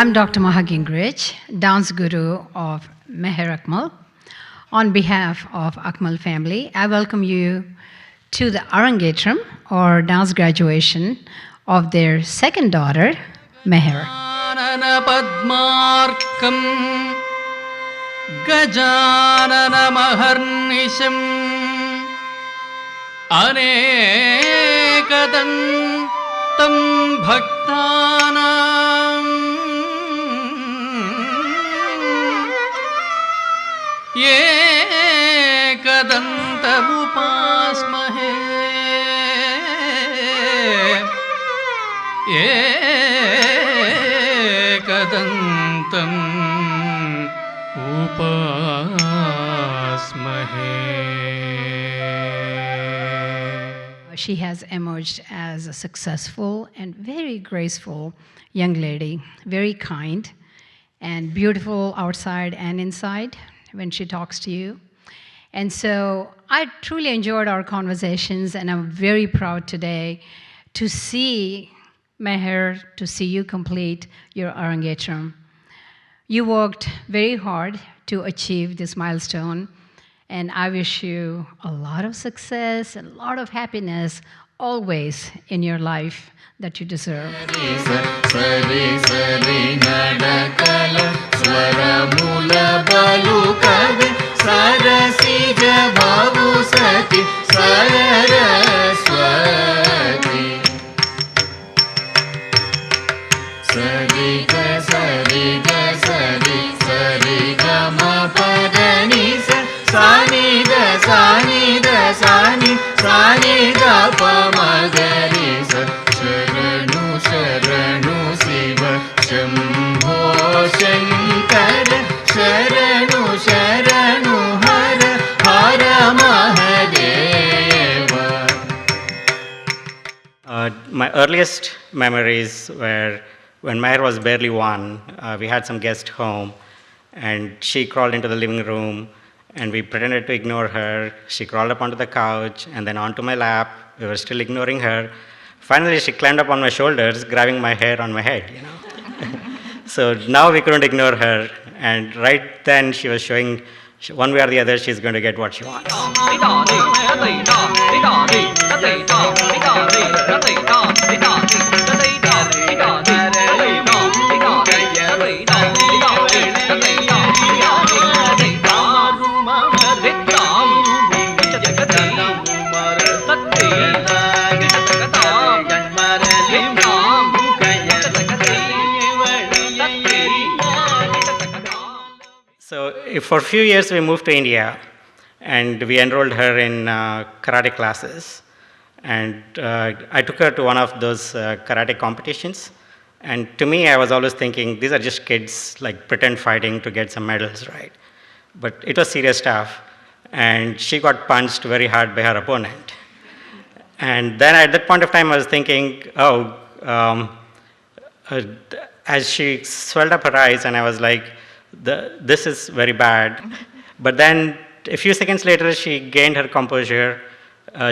I'm Dr. Gingrich, dance guru of Meher Akmal. On behalf of Akmal family, I welcome you to the Arangetram, or dance graduation, of their second daughter, Meher. Gajanana Maharnisham Anekadantam Bhaktanam Ekadantamupasmahe Ekadantam She has emerged as a successful and very graceful young lady, very kind and beautiful outside and inside when she talks to you. And so I truly enjoyed our conversations, and I'm very proud today to see Meher, to see you complete your Arangetram. You worked very hard to achieve this milestone, and I wish you a lot of success and a lot of happiness always in your life that you deserve. My earliest memories were when Meher was barely one. We had some guest home, and she crawled into the living room, and we pretended to ignore her. She crawled up onto the couch and then onto my lap. We were still ignoring her. Finally, she climbed up on my shoulders, grabbing my hair on my head, So now we couldn't ignore her, and right then she was showing one way or the other she's going to get what she wants. So for a few years we moved to India, and we enrolled her in karate classes. And I took her to one of those karate competitions. And to me, I was always thinking, these are just kids like pretend fighting to get some medals, right? But it was serious stuff. And she got punched very hard by her opponent. And then at that point of time, I was thinking, as she swelled up her eyes, and I was like, this is very bad. But then a few seconds later, she gained her composure.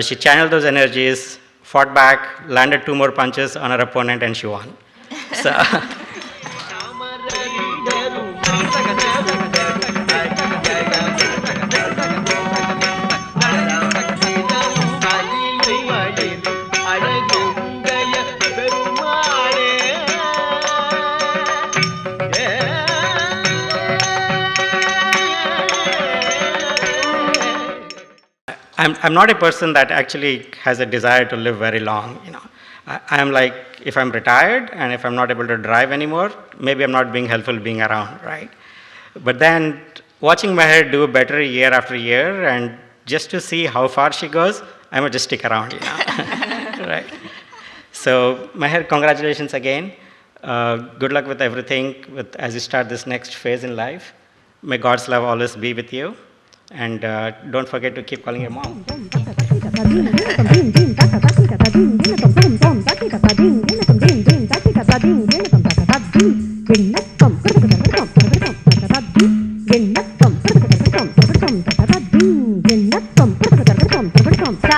She channeled those energies, fought back, landed 2 more punches on her opponent, and she won. So I'm not a person that actually has a desire to live very long. I'm like, if I'm retired and if I'm not able to drive anymore, maybe I'm not being helpful being around, right? But then watching Meher do better year after year, and just to see how far she goes, I might just stick around, right? So Meher, congratulations again. Good luck with everything as you start this next phase in life. May God's love always be with you. And don't forget to keep calling your mom. Sa,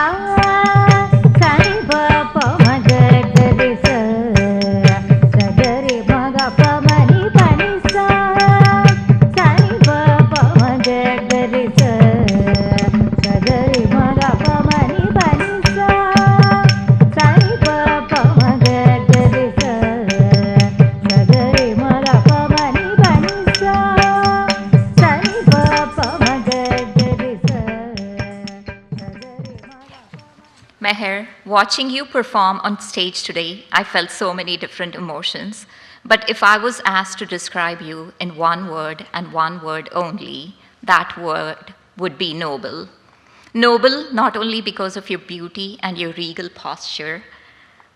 sa, re, ba, pa, ma, ga, re, sa, sa, ga, re, ma, ga, pa, ma, ni, Watching you perform on stage today, I felt so many different emotions. But if I was asked to describe you in one word and one word only, that word would be noble. Noble not only because of your beauty and your regal posture,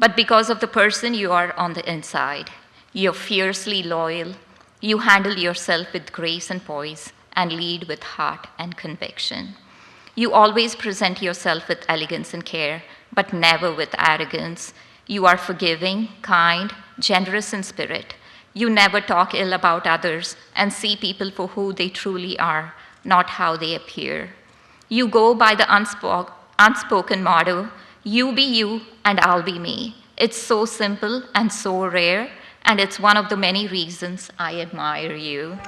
but because of the person you are on the inside. You're fiercely loyal, you handle yourself with grace and poise, and lead with heart and conviction. You always present yourself with elegance and care, but never with arrogance. You are forgiving, kind, generous in spirit. You never talk ill about others and see people for who they truly are, not how they appear. You go by the unspoken motto, you be you and I'll be me. It's so simple and so rare, and it's one of the many reasons I admire you.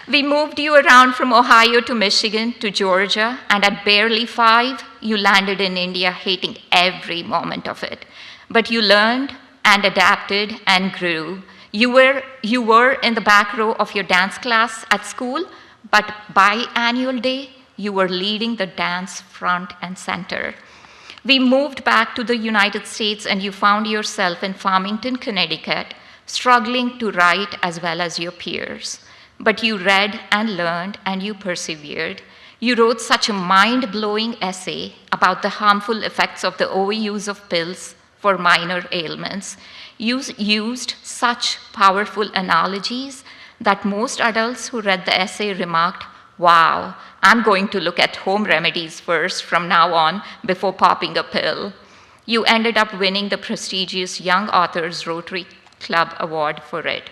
We moved you around from Ohio to Michigan to Georgia, and at barely 5, you landed in India hating every moment of it. But you learned and adapted and grew. You were in the back row of your dance class at school, but by annual day, you were leading the dance front and center. We moved back to the United States, and you found yourself in Farmington, Connecticut, struggling to write as well as your peers. But you read and learned, and you persevered. You wrote such a mind-blowing essay about the harmful effects of the overuse of pills for minor ailments. You used such powerful analogies that most adults who read the essay remarked, "Wow, I'm going to look at home remedies first from now on before popping a pill." You ended up winning the prestigious Young Authors Rotary Club Award for it.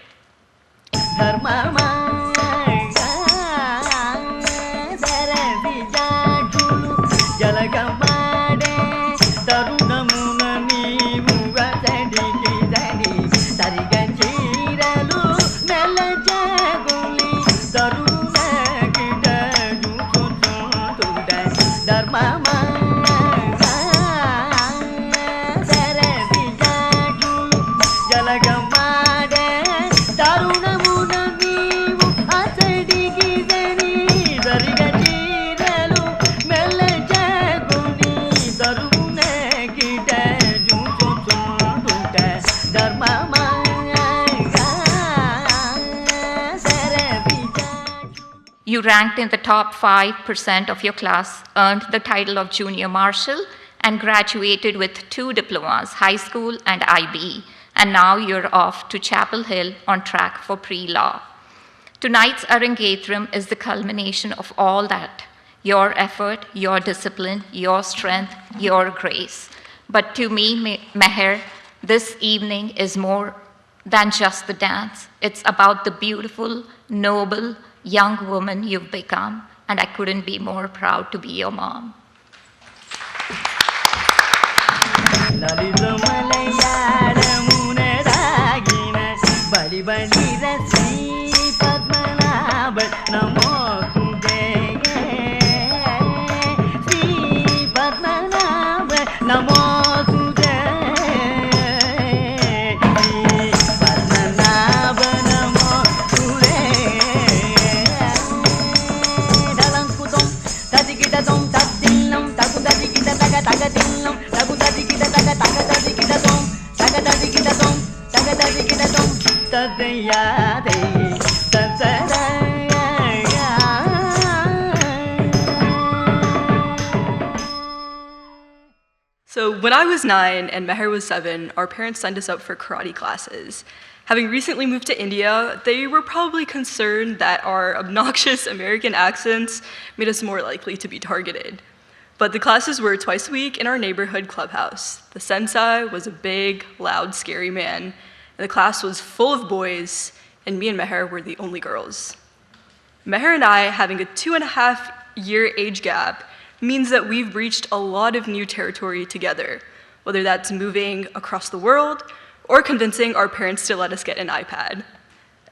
You ranked in the top 5% of your class, earned the title of Junior Marshal, and graduated with 2 diplomas, high school and IB. And now you're off to Chapel Hill on track for pre-law. Tonight's Arangetram is the culmination of all that: your effort, your discipline, your strength, your grace. But to me, Meher, this evening is more than just the dance. It's about the beautiful, noble, young woman you've become, and I couldn't be more proud to be your mom. So when I was 9 and Meher was 7, our parents signed us up for karate classes. Having recently moved to India, they were probably concerned that our obnoxious American accents made us more likely to be targeted. But the classes were twice a week in our neighborhood clubhouse. The sensei was a big, loud, scary man, and the class was full of boys, and me and Meher were the only girls. Meher and I, having a 2.5-year age gap, means that we've reached a lot of new territory together, whether that's moving across the world or convincing our parents to let us get an iPad.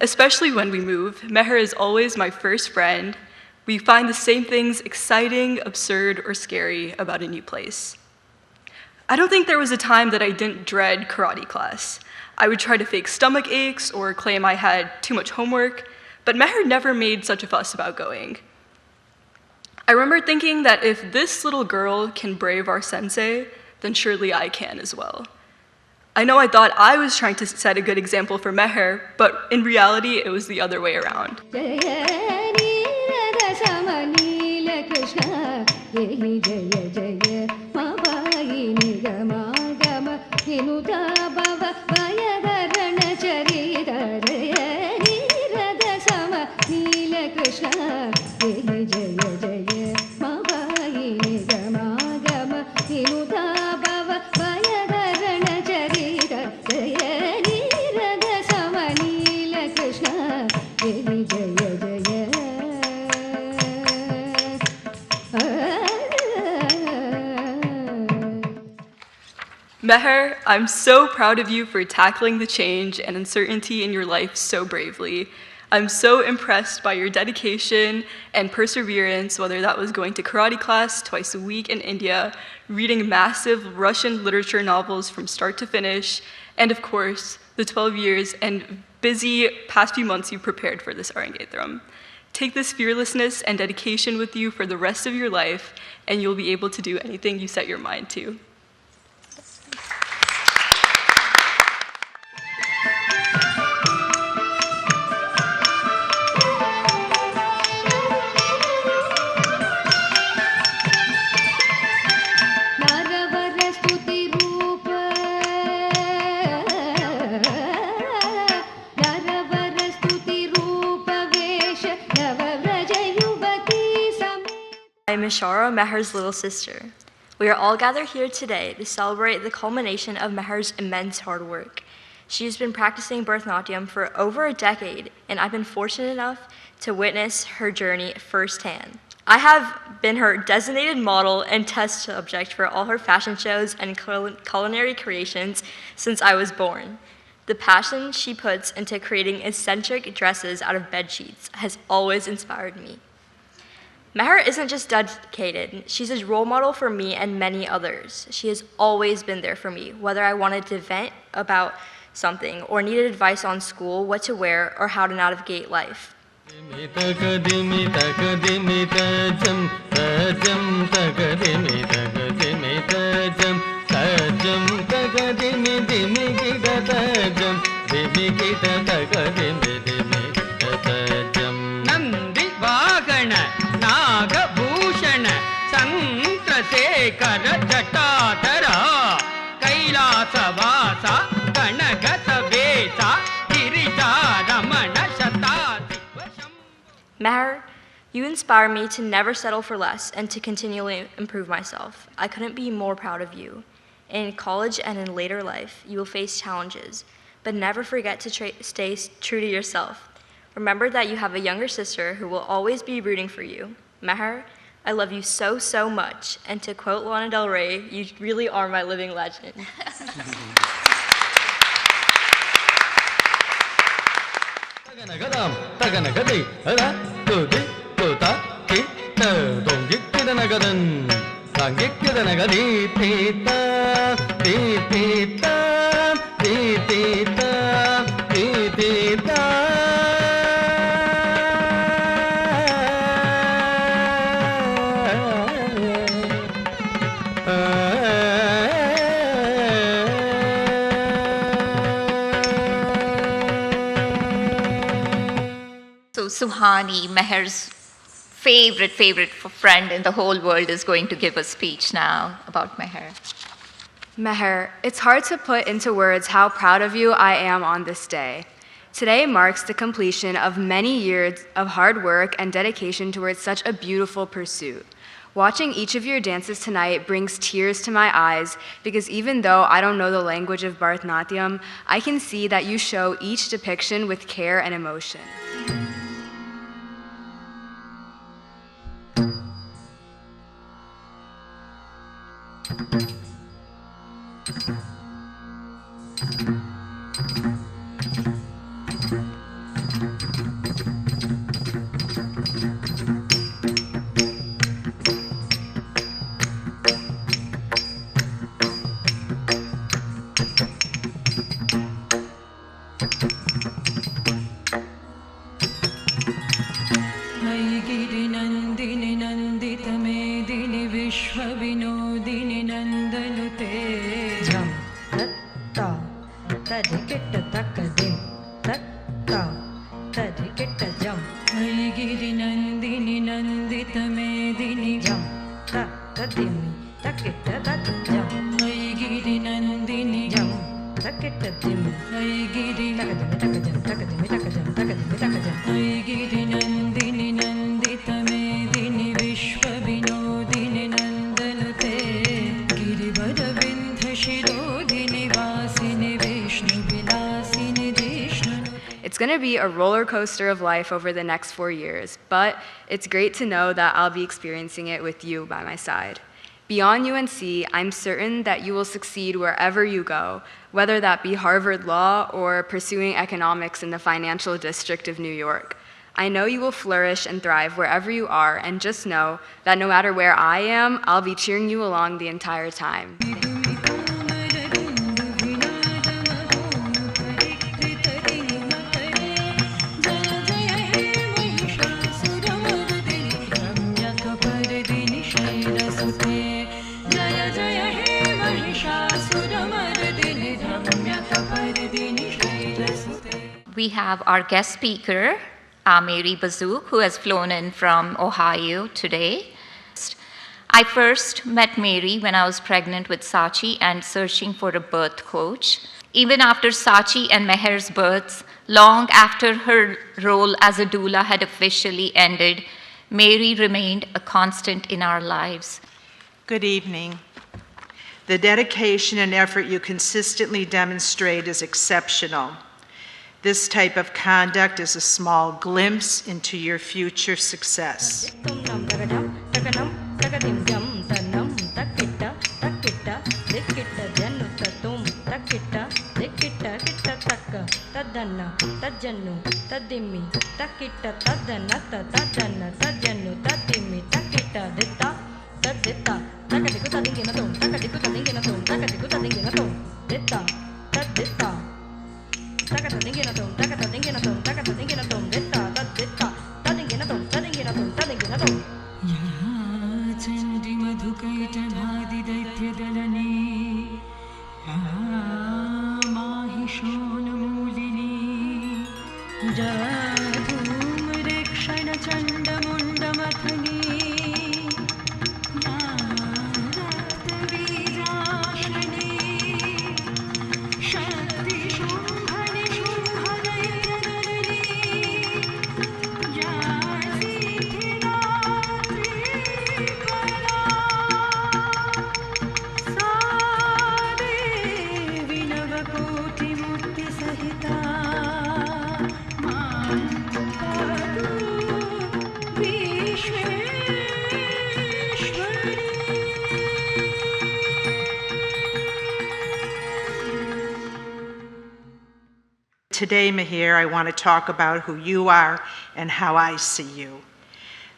Especially when we move, Meher is always my first friend. We find the same things exciting, absurd, or scary about a new place. I don't think there was a time that I didn't dread karate class. I would try to fake stomach aches or claim I had too much homework, but Meher never made such a fuss about going. I remember thinking that if this little girl can brave our sensei, then surely I can as well. I know I thought I was trying to set a good example for Meher, but in reality, it was the other way around. Meher, I'm so proud of you for tackling the change and uncertainty in your life so bravely. I'm so impressed by your dedication and perseverance, whether that was going to karate class twice a week in India, reading massive Russian literature novels from start to finish, and of course, the 12 years and busy past few months you prepared for this Arangetram. Take this fearlessness and dedication with you for the rest of your life, and you'll be able to do anything you set your mind to. I'm Ishara, Meher's little sister. We are all gathered here today to celebrate the culmination of Meher's immense hard work. She has been practicing Bharatanatyam for over a decade, and I've been fortunate enough to witness her journey firsthand. I have been her designated model and test subject for all her fashion shows and culinary creations since I was born. The passion she puts into creating eccentric dresses out of bed sheets has always inspired me. Meher isn't just dedicated, she's a role model for me and many others. She has always been there for me, whether I wanted to vent about something or needed advice on school, what to wear, or how to navigate life. Meher, you inspire me to never settle for less and to continually improve myself. I couldn't be more proud of you. In college and in later life, you will face challenges, but never forget to stay true to yourself. Remember that you have a younger sister who will always be rooting for you. Meher, I love you so, so much. And to quote Lana Del Rey, you really are my living legend. So Suhani, Meher's favorite friend in the whole world, is going to give a speech now about Meher. Meher, it's hard to put into words how proud of you I am on this day. Today marks the completion of many years of hard work and dedication towards such a beautiful pursuit. Watching each of your dances tonight brings tears to my eyes because even though I don't know the language of Bharatanatyam, I can see that you show each depiction with care and emotion. गिरिनन्दिनि नन्दितमेदिनि विश्वविनोदिनि नन्दनुते झं तत्ता तधिकिट्ट तकदिं तत्ता तधिकिट्ट जं गिरिनन्दिनि नन्दितमेदिनि झं तदिमि तकिट्ट तज्जं गिरिनन्दिनि झं तकिट्ट दिमि Giri तकदिमि तकदिमि तकदिमि तकदिमि तकदिमि गिरिनन्दिनि नन्दितमेदिनि विश्वविनोदिनि नन्दनुते गिरिवरविन्ध्यशिरोधिनि वासिनि विष्णुविलासिनि Jishnu. It's going to be a roller coaster of life over the next 4 years, but it's great to know that I'll be experiencing it with you by my side. Beyond UNC, I'm certain that you will succeed wherever you go, whether that be Harvard Law or pursuing economics in the financial district of New York. I know you will flourish and thrive wherever you are, and just know that no matter where I am, I'll be cheering you along the entire time. We have our guest speaker, Mary Bazook, who has flown in from Ohio today. I first met Mary when I was pregnant with Sachi and searching for a birth coach. Even after Sachi and Meher's births, long after her role as a doula had officially ended, Mary remained a constant in our lives. Good evening. The dedication and effort you consistently demonstrate is exceptional. This type of conduct is a small glimpse into your future success. Today, Meher, I want to talk about who you are and how I see you.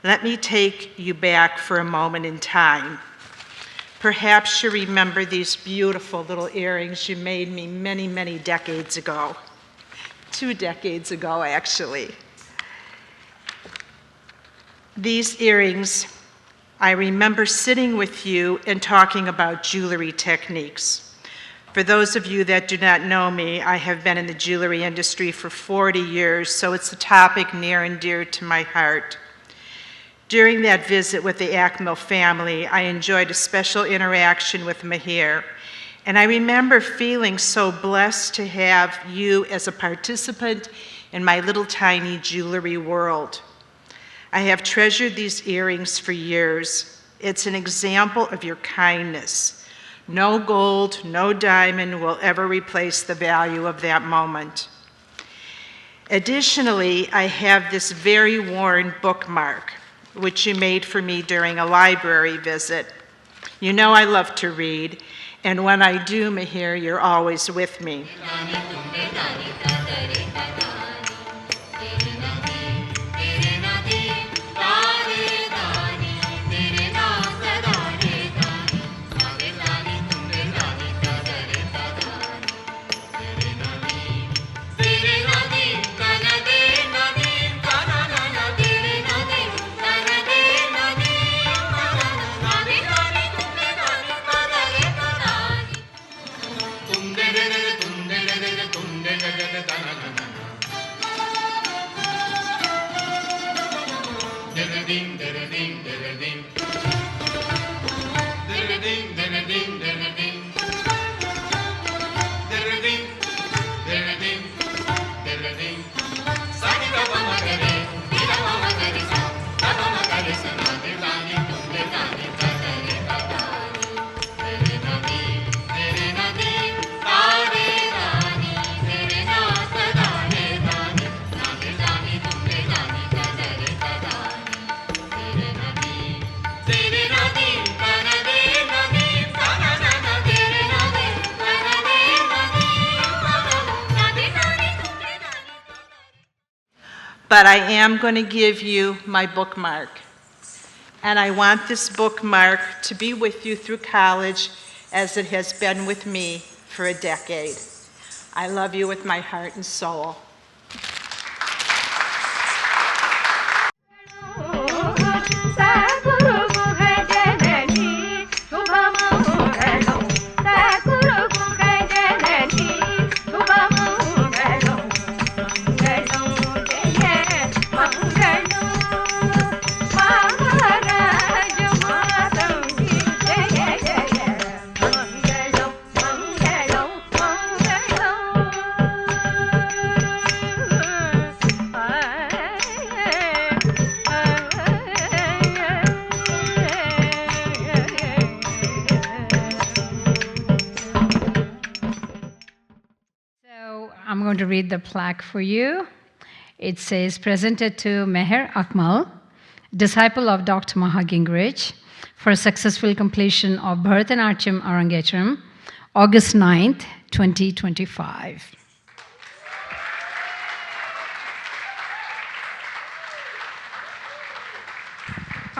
Let me take you back for a moment in time. Perhaps you remember these beautiful little earrings you made me many, many decades ago. 2 decades ago, actually. These earrings, I remember sitting with you and talking about jewelry techniques. For those of you that do not know me, I have been in the jewelry industry for 40 years, so it's a topic near and dear to my heart. During that visit with the Akmal family, I enjoyed a special interaction with Meher, and I remember feeling so blessed to have you as a participant in my little tiny jewelry world. I have treasured these earrings for years. It's an example of your kindness. No gold, no diamond will ever replace the value of that moment. Additionally, I have this very worn bookmark, which you made for me during a library visit. You know I love to read, and when I do, Meher, you're always with me. But I am going to give you my bookmark. And I want this bookmark to be with you through college as it has been with me for a decade. I love you with my heart and soul. I'm going to read the plaque for you. It says, presented to Meher Akmal, disciple of Dr. Gingrich, for successful completion of Bharatanatyam Arangetram, August 9th, 2025.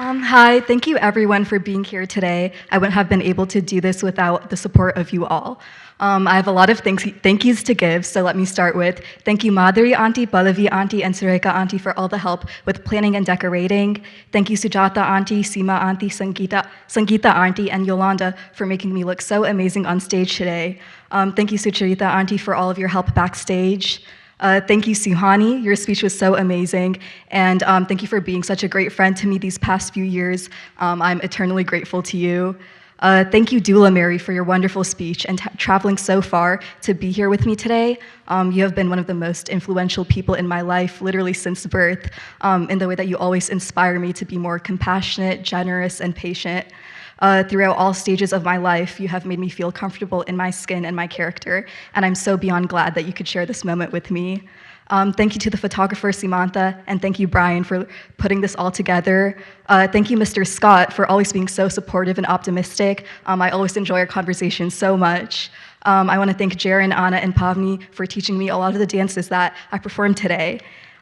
Hi, thank you everyone for being here today. I wouldn't have been able to do this without the support of you all. I have a lot of thank yous to give, so let me start with thank you Madhuri Auntie, Pallavi Auntie, and Sureka Auntie for all the help with planning and decorating. Thank you Sujata Auntie, Seema Auntie, Sangeeta Auntie, and Yolanda for making me look so amazing on stage today. Thank you Sucharita Auntie for all of your help backstage. Thank you, Suhani. Your speech was so amazing. And thank you for being such a great friend to me these past few years. I'm eternally grateful to you. Thank you, Doula Mary, for your wonderful speech and traveling so far to be here with me today. You have been one of the most influential people in my life, literally since birth, in the way that you always inspire me to be more compassionate, generous, and patient. Throughout all stages of my life, you have made me feel comfortable in my skin and my character, and I'm so beyond glad that you could share this moment with me. Thank you to the photographer, Simantha, and thank you, Brian, for putting this all together. Thank you, Mr. Scott, for always being so supportive and optimistic. I always enjoy our conversations so much. I want to thank Jaren, Anna, and Pavni for teaching me a lot of the dances that I performed today.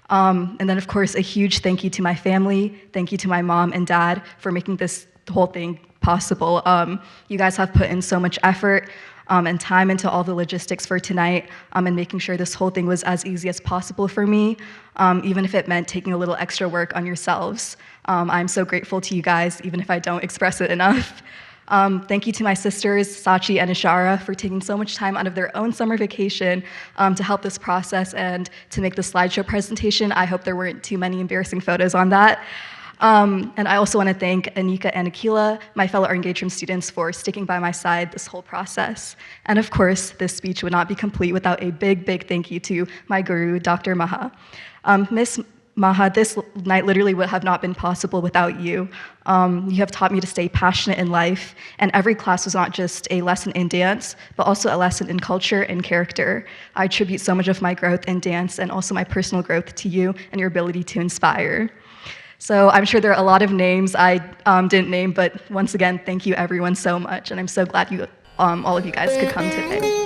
And then, of course, a huge thank you to my family. Thank you to my mom and dad for making this whole thing possible. You guys have put in so much effort and time into all the logistics for tonight and making sure this whole thing was as easy as possible for me, even if it meant taking a little extra work on yourselves. I'm so grateful to you guys, even if I don't express it enough. Thank you to my sisters, Sachi and Ishara, for taking so much time out of their own summer vacation to help this process and to make the slideshow presentation. I hope there weren't too many embarrassing photos on that. And I also want to thank Anika and Akila, my fellow Arangetram students, for sticking by my side this whole process. And of course, this speech would not be complete without a big, big thank you to my guru, Dr. Maha. Miss Maha, this night literally would have not been possible without you. You have taught me to stay passionate in life, and every class was not just a lesson in dance, but also a lesson in culture and character. I attribute so much of my growth in dance and also my personal growth to you and your ability to inspire. So I'm sure there are a lot of names I didn't name, but once again, thank you everyone so much, and I'm so glad you, all of you guys could come today.